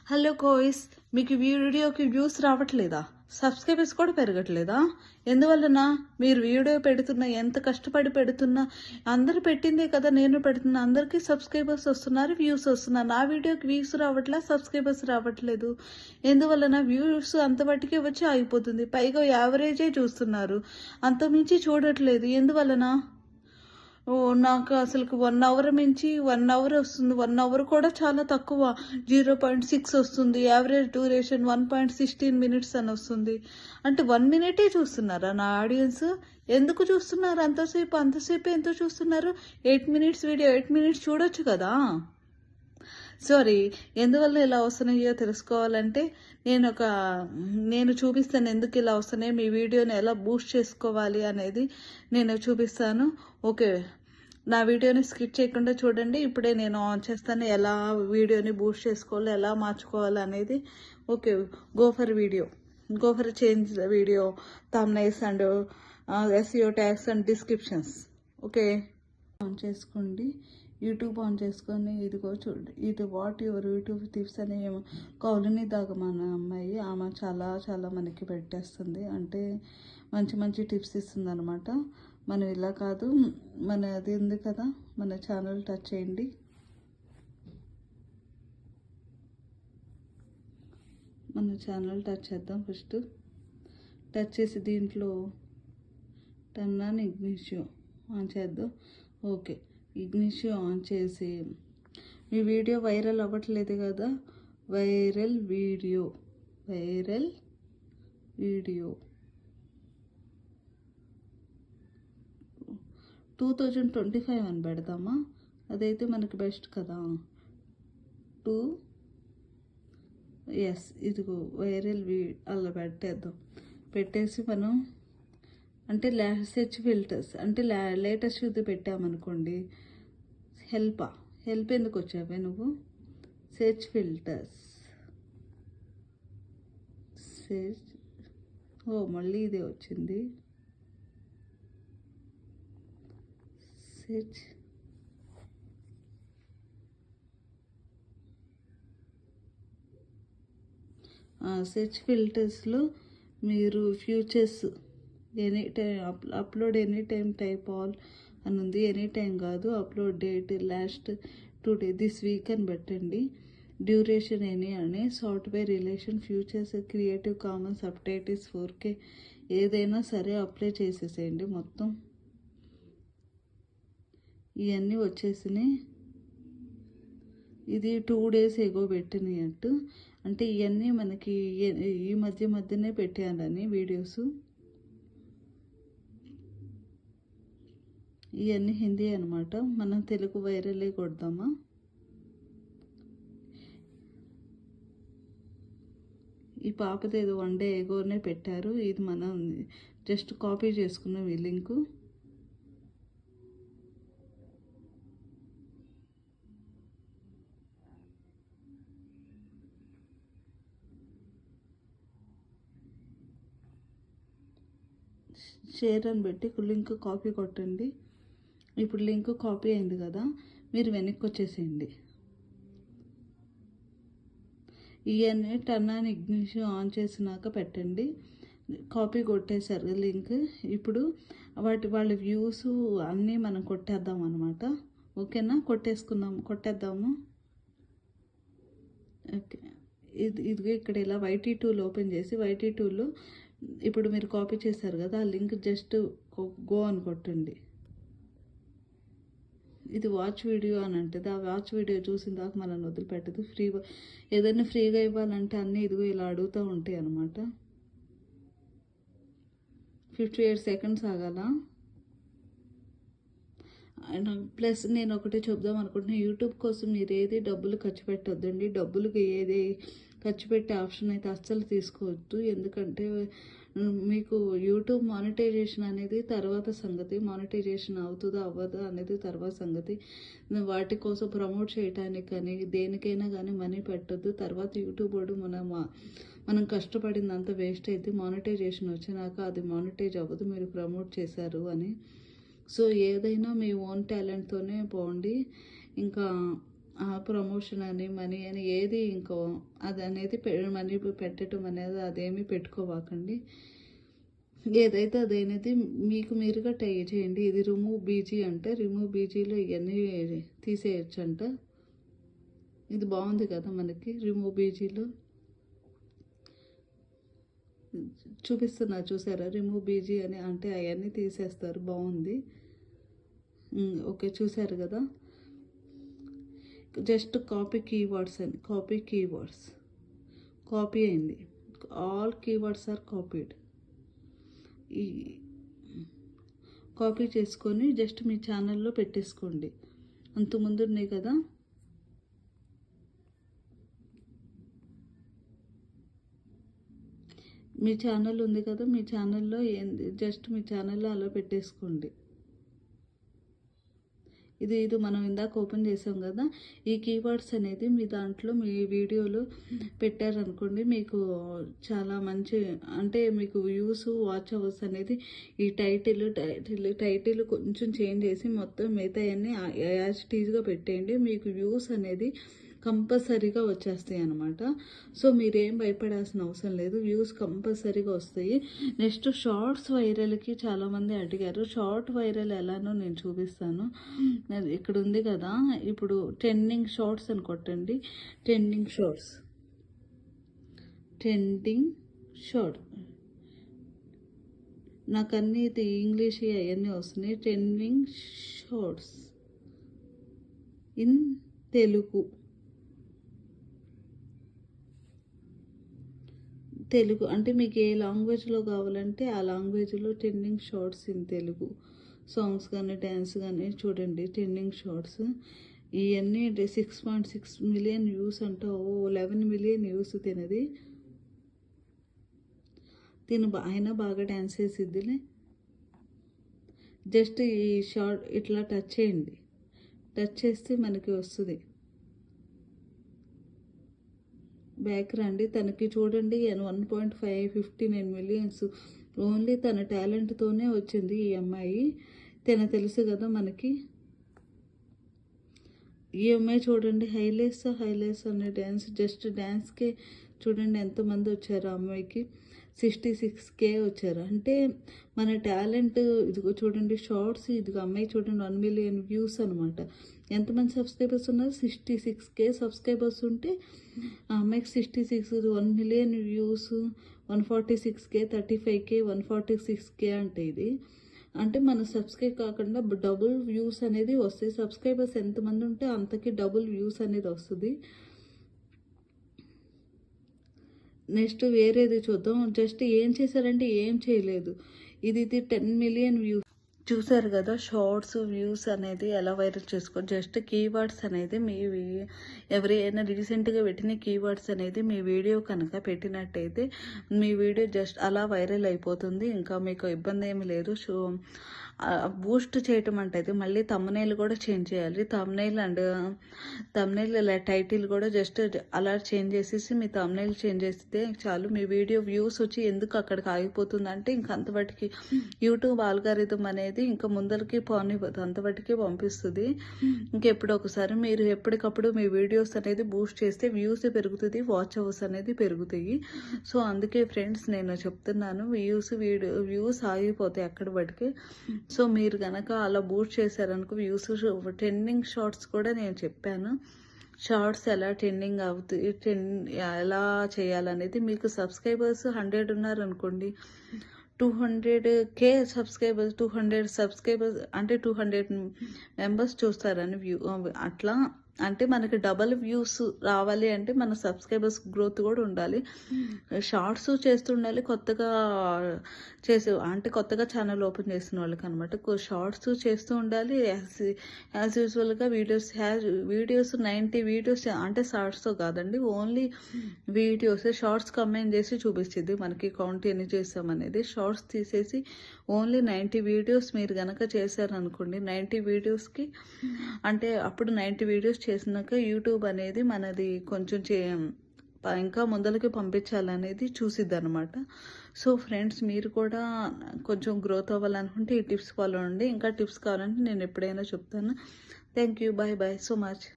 Hello కోయిస్, మీకు వీడియోకి views రావట్లేదా? సబ్స్క్రైబర్స్ కూడా పెరగట్లేదా? ఎందువలన? మీరు వీడియో పెడుతున్నా, ఎంత కష్టపడి పెడుతున్నా, అందరు పెట్టిందే కదా నేను పెడుతున్నా, అందరికీ సబ్స్క్రైబర్స్ వస్తున్నారు, వ్యూస్ వస్తున్నారు. నా వీడియోకి వ్యూస్ రావట్లేదు, సబ్స్క్రైబర్స్ రావట్లేదు. ఎందువలన? వ్యూస్ అంతమట్టుకే వచ్చి ఆగిపోతుంది. పైగా యావరేజే చూస్తున్నారు, అంతమించి చూడట్లేదు. ఎందువలన? నాకు అసలు 1 అవర్ మించి 1 అవర్ వస్తుంది. 1 అవర్ కూడా చాలా తక్కువ. 0.6 వస్తుంది. యావరేజ్ డ్యూరేషన్ 1.16 మినిట్స్ అని వస్తుంది. అంటే 1 మినిటే చూస్తున్నారా నా ఆడియన్స్? ఎందుకు చూస్తున్నారు అంతసేపు? అంతసేపు ఎందుకు చూస్తున్నారు? 8 మినిట్స్ వీడియో 8 మినిట్స్ చూడొచ్చు కదా. సారీ, ఎందువల్ల ఇలా వస్తున్నాయో తెలుసుకోవాలంటే నేను చూపిస్తాను ఎందుకు ఇలా వస్తున్నాయి, మీ వీడియోని ఎలా బూస్ట్ చేసుకోవాలి అనేది నేను చూపిస్తాను. ఓకే, నా వీడియోని స్కిప్ చేయకుండా చూడండి. ఇప్పుడే నేను ఆన్ చేస్తాను, ఎలా వీడియోని బూస్ట్ చేసుకోవాలి, ఎలా మార్చుకోవాలి అనేది. Okay, go for change the video thumbnails and SEO tags and descriptions. Okay, on చేసుకోండి. యూట్యూబ్ ఆన్ చేసుకొని ఇదిగో చూడండి, ఇది వాట్ యువర్ యూట్యూబ్ టిప్స్ అనే కౌలిని దాకా మన అమ్మాయి, ఆమె చాలా చాలా మనకి పెట్టేస్తుంది. అంటే మంచి మంచి టిప్స్ ఇస్తుంది అనమాట. మనం ఇలా కాదు, మన అది ఉంది కదా, మన ఛానల్ టచ్ చేయండి. మన ఛానల్ టచ్ చేద్దాం. ఫస్ట్ టచ్ చేసి దీంట్లో టర్న్ ఆన్ ఇగ్నిషియో ఆన్ చేద్దాం. ఓకే, ఇగ్నిషియో ఆన్ చేసి, మీ వీడియో వైరల్ అవ్వట్లేదు కదా, వైరల్ వీడియో 2025 అని పెడదామా? అదైతే మనకి బెస్ట్ కదా. ఇదిగో వైరల్ అలా పెట్టేద్దాం. పెట్టేసి మనం అంటే సెర్చ్ ఫిల్టర్స్ అంటే లేటెస్ట్ ఇది పెట్టామనుకోండి. హెల్ప్ ఎందుకు వచ్చావే నువ్వు? సెర్చ్ ఫిల్టర్స్, మళ్ళీ ఇదే వచ్చింది. సెర్చ్ ఫిల్టర్స్లో మీరు futures any time upload any time type all అని ఉంది. ఎనీ టైం కాదు, upload date last today this week అని పెట్టండి. డ్యూరేషన్ ఎనీ అని, software relation, futures, creative Commons, update is 4K ఏదైనా సరే అప్లై చేసేసేయండి. మొత్తం ఇవన్నీ వచ్చేసినాయి. ఇది 2 days ఎగో పెట్టినట్టు, అంటే ఇవన్నీ మనకి ఈ మధ్యనే పెట్టానని వీడియోస్. ఇవన్నీ హిందీ అనమాట. మనం తెలుగు వైరలే కొడదామా? ఈ పాపది ఏదో 1 day ఎగోనే పెట్టారు. ఇది మనం జస్ట్ కాపీ చేసుకున్నాం ఈ లింకు. షేర్ అని పెట్టి లింక్ కాపీ కొట్టండి. ఇప్పుడు లింక్ కాపీ అయింది కదా, మీరు వెనక్కి వచ్చేసేయండి. ఇవన్నీ టర్న్ ఆన్ ఇగ్నిషన్ ఆన్ చేసినాక పెట్టండి. కాపీ కొట్టేశారు లింక్. ఇప్పుడు వాళ్ళ వ్యూస్ అన్నీ మనం కొట్టేద్దాం అనమాట. ఓకేనా? కొట్టేద్దాము. ఓకే, ఇదిగో ఇక్కడ ఇలా YT2 ఓపెన్ చేసి, YT2లో ఇప్పుడు మీరు కాపీ చేశారు కదా, ఆ లింక్ జస్ట్ గో అని కొట్టండి. ఇది వాచ్ వీడియో అని అంటుంది. ఆ వాచ్ వీడియో చూసిన దాకా మనం వదిలిపెట్టదు. ఏదైనా ఫ్రీగా ఇవ్వాలంటే అన్నీ ఇదిగో ఇలా అడుగుతూ ఉంటాయి అన్నమాట. 58 seconds ఆగాల. ప్లస్ నేను ఒకటి చెప్దాం అనుకుంటున్నాను, యూట్యూబ్ కోసం మీరు ఏది డబ్బులు ఖర్చు పెట్టొద్దండి. డబ్బులకి ఏది ఖర్చు పెట్టే ఆప్షన్ అయితే అస్సలు తీసుకోవద్దు. ఎందుకంటే మీకు యూట్యూబ్ మానిటైజేషన్ అనేది తర్వాత సంగతి. మానిటైజేషన్ అవుతుందా అవ్వదా అనేది తర్వాత సంగతి. వాటి కోసం ప్రమోట్ చేయడానికి కానీ దేనికైనా కానీ మనీ పెట్టద్దు. తర్వాత యూట్యూబ్ వాడు మనం కష్టపడిందంతా వేస్ట్ అయితే మానిటైజేషన్ వచ్చినాక అది మానిటైజ్ అవ్వదు, మీరు ప్రమోట్ చేశారు అని. సో ఏదైనా మీ ఓన్ టాలెంట్తోనే పోండి. ఇంకా ప్రమోషన్ అని మనీ అని ఏది ఇంకో అది అనేది మనీ పెట్టడం అనేది అదేమీ పెట్టుకోవాకండి. ఏదైతే అదైనది మీకు మీరుగా ట్రై చేయండి. ఇది రిమూవ్ బీజీ అంటే రిమూవ్ బీజీలో ఇవన్నీ తీసేయచ్చు అంట. ఇది బాగుంది కదా మనకి రిమూవ్ బీజీలో చూపిస్తున్నా, చూసారా? రిమూవ్ బీజీ అని అంటే అవన్నీ తీసేస్తారు. బాగుంది. ఓకే, చూసారు కదా? జస్ట్ కాపీ కీవర్డ్స్ అని కాపీ అయింది. All keywords are copied. ఈ కాపీ చేసుకొని జస్ట్ మీ ఛానల్లో పెట్టేసుకోండి. అంతకుముందు ఉన్నాయి కదా, మీ ఛానల్ ఉంది కదా, మీ ఛానల్లో జస్ట్ మీ ఛానల్లో అలా పెట్టేసుకోండి. ఇది మనం ఇందాక ఓపెన్ చేసాం కదా, ఈ కీవర్డ్స్ అనేది మీ దాంట్లో మీ వీడియోలో పెట్టారనుకోండి, మీకు చాలా మంచి అంటే మీకు వ్యూస్ వాచ్ అవర్స్ అనేది ఈ టైటిల్ కొంచెం చేంజ్ చేసి మొత్తం మిగతా అన్నీ యాజ్ టీజ్గా పెట్టేయండి. మీకు వ్యూస్ అనేది కంపల్సరీగా వచ్చేస్తాయి అన్నమాట. సో మీరేం భయపడాల్సిన అవసరం లేదు, వ్యూస్ కంపల్సరీగా వస్తాయి. నెక్స్ట్ షార్ట్స్ వైరల్కి చాలామంది అడిగారు. షార్ట్ వైరల్ ఎలానో నేను చూపిస్తాను. ఇక్కడ ఉంది కదా, ఇప్పుడు ట్రెండింగ్ షార్ట్స్ అని కొట్టండి. ట్రెండింగ్ షార్ట్ నాకు అన్నీ ఇంగ్లీష్ అవన్నీ వస్తున్నాయి. ట్రెండింగ్ షార్ట్స్ ఇన్ తెలుగు అంటే మీకు ఏ లాంగ్వేజ్లో కావాలంటే ఆ లాంగ్వేజ్లో trending shorts in Telugu songs కానీ డ్యాన్స్ కానీ చూడండి. ట్రెండింగ్ షార్ట్స్ ఇవన్నీ 6.6 మిలియన్ వ్యూస్ అంట. 11 మిలియన్ వ్యూస్ తినది. ఆయన బాగా డ్యాన్స్ చేసిద్దిలే. జస్ట్ ఈ షార్ట్ ఇట్లా టచ్ చేయండి. టచ్ చేస్తే మనకి వస్తుంది. బ్యాక్ రండి. తనకి చూడండి 1.59 మిలియన్స్ ఓన్లీ తన టాలెంట్తోనే వచ్చింది ఈ అమ్మాయి. తెలుసు కదా మనకి. ఈ అమ్మాయి చూడండి హైలైట్స్ అనే డ్యాన్స్, జస్ట్ డ్యాన్స్కే చూడండి ఎంతమంది వచ్చారు. ఆ అమ్మాయికి 66K వచ్చారు. అంటే మన టాలెంట్ ఇదిగో చూడండి. షార్ట్స్ ఇదిగో అమ్మాయి చూడండి 1 మిలియన్ వ్యూస్ అనమాట. ఎంతమంది సబ్స్క్రైబర్స్ ఉన్నారు? 66K సబ్స్క్రైబర్స్ ఉంటే ఆ అమ్మాయికి 66, 1 million views, 146K, 35K, 146K అంటే ఇది అంటే మన సబ్స్క్రైబ్ కాకుండా డబుల్ వ్యూస్ అనేది వస్తాయి. సబ్స్క్రైబర్స్ ఎంతమంది ఉంటే అంతకి డబుల్ వ్యూస్ అనేది వస్తుంది. నెక్స్ట్ వేరేది చూద్దాం. జస్ట్ ఏం చేశారంటే ఏం చేయలేదు. ఇది 10 మిలియన్ వ్యూస్. చూసారు కదా షార్ట్స్ వ్యూస్ అనేది ఎలా వైరల్ చేసుకో. జస్ట్ కీవర్డ్స్ అనేది ఎవరైనా రీసెంట్గా పెట్టిన కీవర్డ్స్ అనేది మీ వీడియో కనుక పెట్టినట్టయితే మీ వీడియో జస్ట్ అలా వైరల్ అయిపోతుంది. ఇంకా మీకు ఇబ్బంది ఏమి లేదు. బూస్ట్ చేయటం అంటే మళ్ళీ తమ్నైల్ కూడా చేంజ్ చేయాలి. తమ్నైల్ టైటిల్ కూడా జస్ట్ అలా చేంజ్ చేసేసి మీ తమ్నైల్ చేంజ్ చేస్తే చాలు. మీ వీడియో వ్యూస్ వచ్చి ఎందుకు అక్కడికి ఆగిపోతుంది అంటే ఇంక అంతవరకు యూట్యూబ్ ఆల్గారిథం అనేది ఇంకా ముందరికి పోనివ్వదు, అంతవరకు పంపిస్తుంది. ఇంకెప్పుడు ఒకసారి మీరు ఎప్పటికప్పుడు మీ వీడియోస్ అనేది బూస్ట్ చేస్తే వ్యూస్ పెరుగుతుంది, వాచ్ అవర్స్ అనేది పెరుగుతాయి. సో అందుకే ఫ్రెండ్స్ నేను చెప్తున్నాను, వ్యూస్ ఆగిపోతాయి అక్కడ బట్టికి. సో మీరు కనుక అలా బూస్ట్ చేశారనుకో వ్యూస్. ట్రెండింగ్ షార్ట్స్ కూడా నేను చెప్పాను. షార్ట్స్ ఎలా ట్రెండింగ్ అవుతాయి, ఎలా చేయాలనేది. మీకు సబ్స్క్రైబర్స్ 100 ఉన్నారనుకోండి, 200K సబ్స్క్రైబర్స్, 200 సబ్స్క్రైబర్స్ అంటే 200 మెంబర్స్ చూస్తారని వ్యూ. అట్లా అంటే మనకి డబల్ వ్యూస్ రావాలి అంటే మన సబ్స్క్రైబర్స్ గ్రోత్ కూడా ఉండాలి. షార్ట్స్ చేస్తుండాలి. కొత్తగా కొత్తగా ఛానల్ ఓపెన్ చేసిన వాళ్ళకి అనమాట. షార్ట్స్ చేస్తూ ఉండాలి. యాజ్ యూజువల్గా వీడియోస్ 90 వీడియోస్ అంటే షార్ట్స్తో కాదండి, ఓన్లీ వీడియోస్. షార్ట్స్ కంబైన్ చేసి చూపించింది మనకి కౌంట్ ఎన్ని చేసామనేది. షార్ట్స్ తీసేసి ఓన్లీ 90 వీడియోస్ మీరు కనుక చేశారనుకోండి, 90 వీడియోస్కి అంటే అప్పుడు 90 వీడియోస్ చేసినాక యూట్యూబ్ అనేది మనది కొంచెం ఇంకా ముందలకి పంపించాలనేది చూసిద్ది అనమాట. సో ఫ్రెండ్స్ మీరు కూడా కొంచెం గ్రోత్ అవ్వాలనుకుంటే ఈ టిప్స్ ఫాలో అవ్వండి. ఇంకా టిప్స్ కావాలంటే నేను ఎప్పుడైనా చెప్తాను. Thank you. Bye so much.